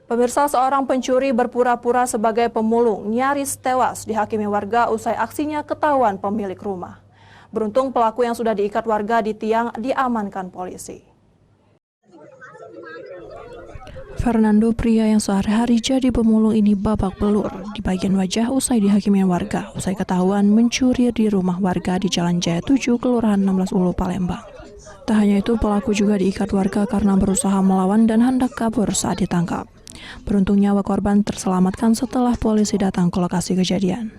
Pemirsa, seorang pencuri berpura-pura sebagai pemulung nyaris tewas dihakimi warga usai aksinya ketahuan pemilik rumah. Beruntung pelaku yang sudah diikat warga di tiang diamankan polisi. Fernando, pria yang sehari-hari jadi pemulung ini babak belur di bagian wajah usai dihakimi warga usai ketahuan mencuri di rumah warga di Jalan Jaya 7, Kelurahan 16 Ulu, Palembang. Tak hanya itu, pelaku juga diikat warga karena berusaha melawan dan hendak kabur saat ditangkap. Beruntung nyawa korban terselamatkan setelah polisi datang ke lokasi kejadian.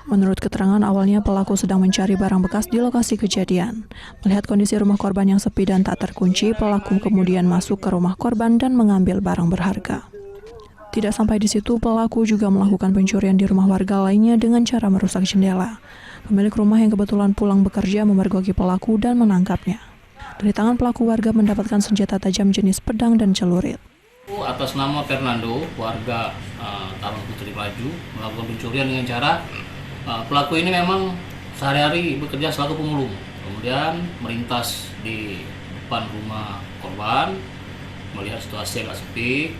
Menurut keterangan awalnya, pelaku sedang mencari barang bekas di lokasi kejadian. Melihat kondisi rumah korban yang sepi dan tak terkunci, pelaku kemudian masuk ke rumah korban dan mengambil barang berharga. Tidak sampai di situ, pelaku juga melakukan pencurian di rumah warga lainnya dengan cara merusak jendela. Pemilik rumah yang kebetulan pulang bekerja memergoki pelaku dan menangkapnya. Dari tangan pelaku, warga mendapatkan senjata tajam jenis pedang dan celurit. Atas nama Fernando, warga Taman Putri Maju, melakukan pencurian dengan cara pelaku ini memang sehari-hari bekerja selaku pemulung, kemudian melintas di depan rumah korban, melihat situasi yang sepi,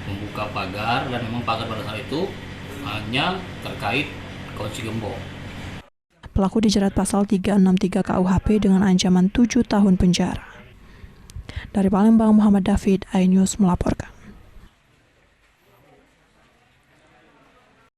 membuka pagar, dan memang pagar pada saat itu hanya terkait kunci gembok. Pelaku dijerat pasal 363 KUHP dengan ancaman 7 tahun penjara. Dari Palembang, Muhammad David, iNews melaporkan.